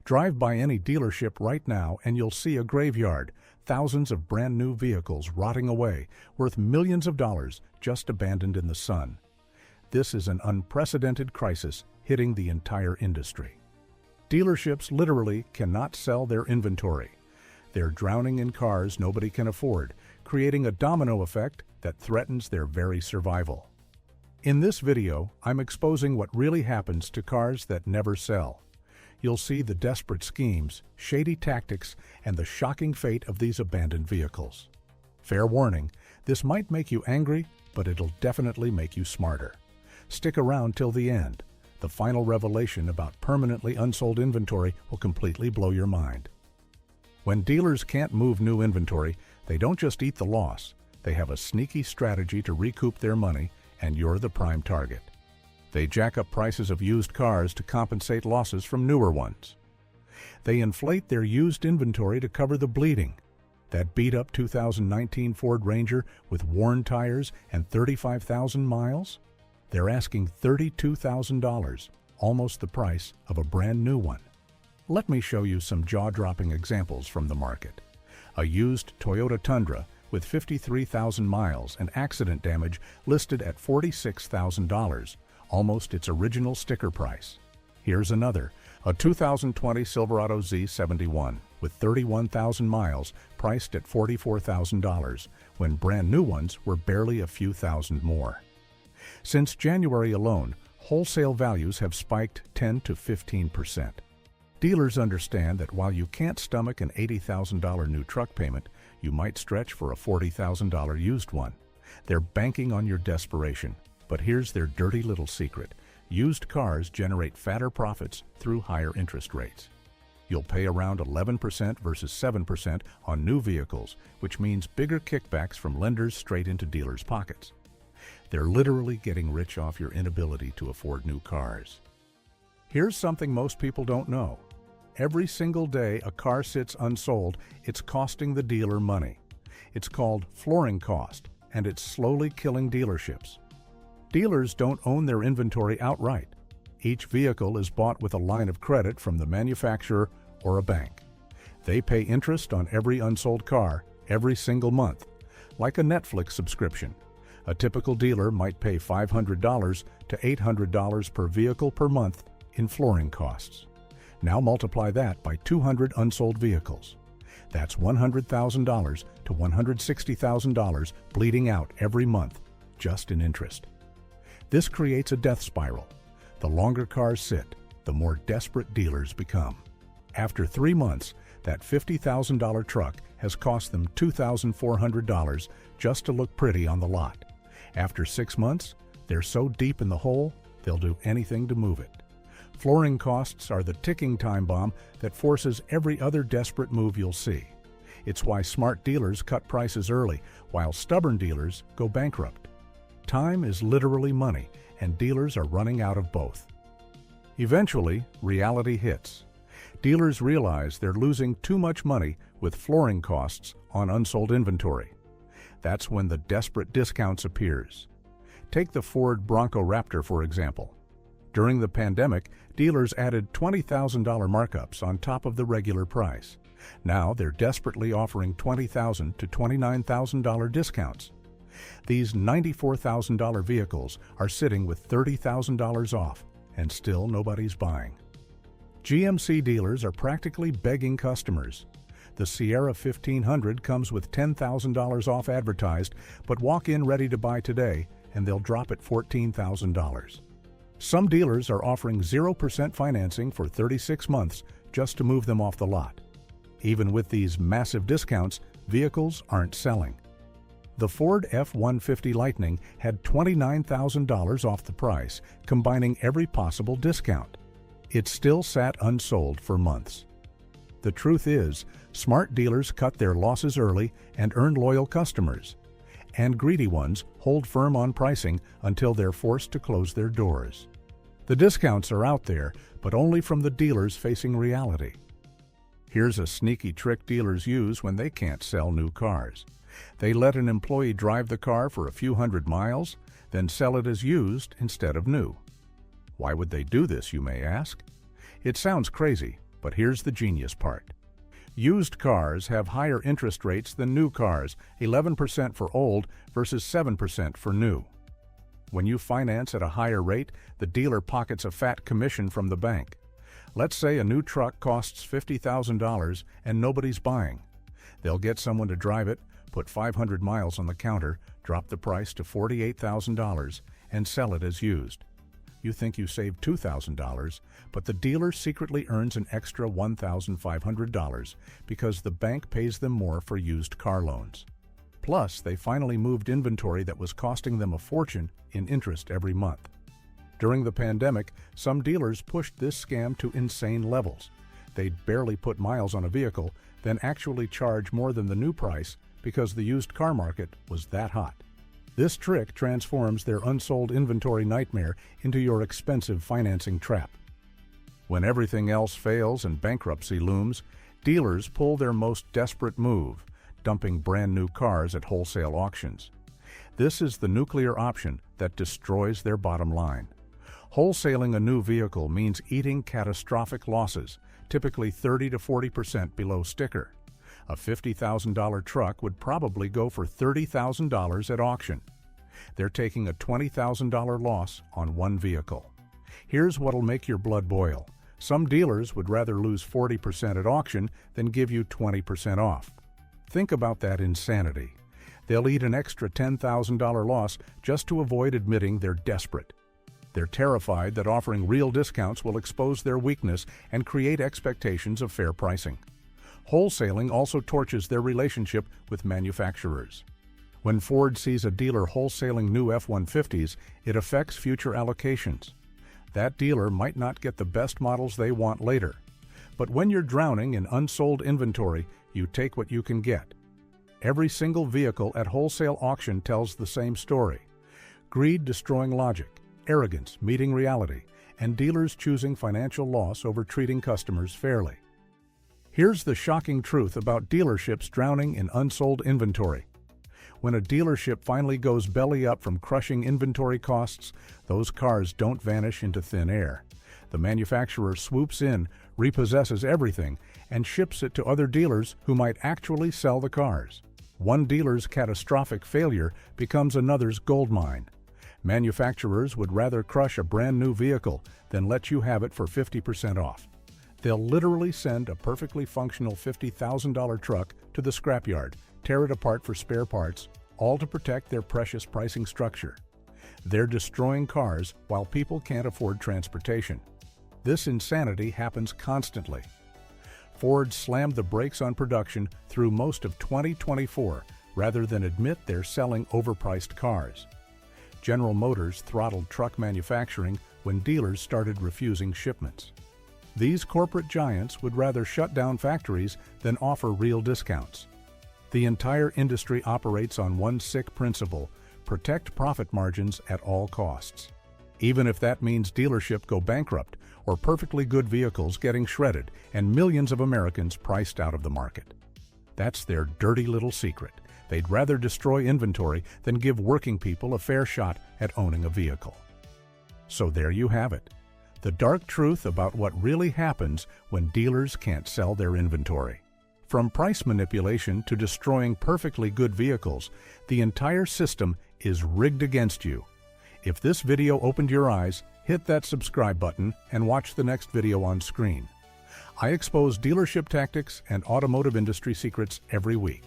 Drive by any dealership right now and you'll see a graveyard, thousands of brand new vehicles rotting away, worth millions of dollars just abandoned in the sun. This is an unprecedented crisis hitting the entire industry. Dealerships literally cannot sell their inventory. They're drowning in cars nobody can afford, creating a domino effect that threatens their very survival. In this video, I'm exposing what really happens to cars that never sell. You'll see the desperate schemes, shady tactics, and the shocking fate of these abandoned vehicles. Fair warning, this might make you angry, but it'll definitely make you smarter. Stick around till the end. The final revelation about permanently unsold inventory will completely blow your mind. When dealers can't move new inventory, they don't just eat the loss. They have a sneaky strategy to recoup their money, and you're the prime target. They jack up prices of used cars to compensate losses from newer ones. They inflate their used inventory to cover the bleeding. That beat-up 2019 Ford Ranger with worn tires and 35,000 miles? They're asking $32,000, almost the price of a brand new one. Let me show you some jaw-dropping examples from the market. A used Toyota Tundra with 53,000 miles and accident damage listed at $46,000, almost its original sticker price. Here's another, a 2020 Silverado Z71 with 31,000 miles priced at $44,000, when brand new ones were barely a few thousand more. Since January alone, wholesale values have spiked 10 to 15%. Dealers understand that while you can't stomach an $80,000 new truck payment, you might stretch for a $40,000 used one. They're banking on your desperation. But here's their dirty little secret. Used cars generate fatter profits through higher interest rates. You'll pay around 11% versus 7% on new vehicles, which means bigger kickbacks from lenders straight into dealers' pockets. They're literally getting rich off your inability to afford new cars. Here's something most people don't know. Every single day a car sits unsold, it's costing the dealer money. It's called flooring cost, and it's slowly killing dealerships. Dealers don't own their inventory outright. Each vehicle is bought with a line of credit from the manufacturer or a bank. They pay interest on every unsold car every single month, like a Netflix subscription. A typical dealer might pay $500 to $800 per vehicle per month in flooring costs. Now multiply that by 200 unsold vehicles. That's $100,000 to $160,000 bleeding out every month, just in interest. This creates a death spiral. The longer cars sit, the more desperate dealers become. After 3 months, that $50,000 truck has cost them $2,400 just to look pretty on the lot. After 6 months, they're so deep in the hole, they'll do anything to move it. Flooring costs are the ticking time bomb that forces every other desperate move you'll see. It's why smart dealers cut prices early, while stubborn dealers go bankrupt. Time is literally money, and dealers are running out of both. Eventually, reality hits. Dealers realize they're losing too much money with flooring costs on unsold inventory. That's when the desperate discounts appears. Take the Ford Bronco Raptor, for example. During the pandemic, dealers added $20,000 markups on top of the regular price. Now they're desperately offering $20,000 to $29,000 discounts. These $94,000 vehicles are sitting with $30,000 off, and still nobody's buying. GMC dealers are practically begging customers. The Sierra 1500 comes with $10,000 off advertised, but walk in ready to buy today, and they'll drop at $14,000. Some dealers are offering 0% financing for 36 months just to move them off the lot. Even with these massive discounts, vehicles aren't selling. The Ford F-150 Lightning had $29,000 off the price, combining every possible discount. It still sat unsold for months. The truth is, smart dealers cut their losses early and earn loyal customers, and greedy ones hold firm on pricing until they're forced to close their doors. The discounts are out there, but only from the dealers facing reality. Here's a sneaky trick dealers use when they can't sell new cars. They let an employee drive the car for a few hundred miles, then sell it as used instead of new. Why would they do this, you may ask? It sounds crazy, But here's the genius part. Used cars have higher interest rates than new cars, 11% for old versus 7% for new. When you finance at a higher rate, the dealer pockets a fat commission from the bank. Let's say a new truck costs $50,000 and nobody's buying. They'll get someone to drive it, put 500 miles on the counter, drop the price to $48,000, and sell it as used. You think you saved $2,000, but the dealer secretly earns an extra $1,500 because the bank pays them more for used car loans. Plus, they finally moved inventory that was costing them a fortune in interest every month. During the pandemic, some dealers pushed this scam to insane levels. They'd barely put miles on a vehicle, then actually charge more than the new price because the used car market was that hot. This trick transforms their unsold inventory nightmare into your expensive financing trap. When everything else fails and bankruptcy looms, dealers pull their most desperate move, dumping brand new cars at wholesale auctions. This is the nuclear option that destroys their bottom line. Wholesaling a new vehicle means eating catastrophic losses, typically 30 to 40% below sticker. A $50,000 truck would probably go for $30,000 at auction. They're taking a $20,000 loss on one vehicle. Here's what'll make your blood boil. Some dealers would rather lose 40% at auction than give you 20% off. Think about that insanity. They'll eat an extra $10,000 loss just to avoid admitting they're desperate. They're terrified that offering real discounts will expose their weakness and create expectations of fair pricing. Wholesaling also torches their relationship with manufacturers. When Ford sees a dealer wholesaling new F-150s, it affects future allocations. That dealer might not get the best models they want later. But when you're drowning in unsold inventory, you take what you can get. Every single vehicle at wholesale auction tells the same story. Greed destroying logic, arrogance meeting reality, and dealers choosing financial loss over treating customers fairly. Here's the shocking truth about dealerships drowning in unsold inventory. When a dealership finally goes belly up from crushing inventory costs, those cars don't vanish into thin air. The manufacturer swoops in, repossesses everything, and ships it to other dealers who might actually sell the cars. One dealer's catastrophic failure becomes another's goldmine. Manufacturers would rather crush a brand new vehicle than let you have it for 50% off. They'll literally send a perfectly functional $50,000 truck to the scrapyard, tear it apart for spare parts, all to protect their precious pricing structure. They're destroying cars while people can't afford transportation. This insanity happens constantly. Ford slammed the brakes on production through most of 2024 rather than admit they're selling overpriced cars. General Motors throttled truck manufacturing when dealers started refusing shipments. These corporate giants would rather shut down factories than offer real discounts. The entire industry operates on one sick principle: protect profit margins at all costs. Even if that means dealerships go bankrupt or perfectly good vehicles getting shredded and millions of Americans priced out of the market. That's their dirty little secret. They'd rather destroy inventory than give working people a fair shot at owning a vehicle. So there you have it. The dark truth about what really happens when dealers can't sell their inventory. From price manipulation to destroying perfectly good vehicles, the entire system is rigged against you. If this video opened your eyes, hit that subscribe button and watch the next video on screen. I expose dealership tactics and automotive industry secrets every week.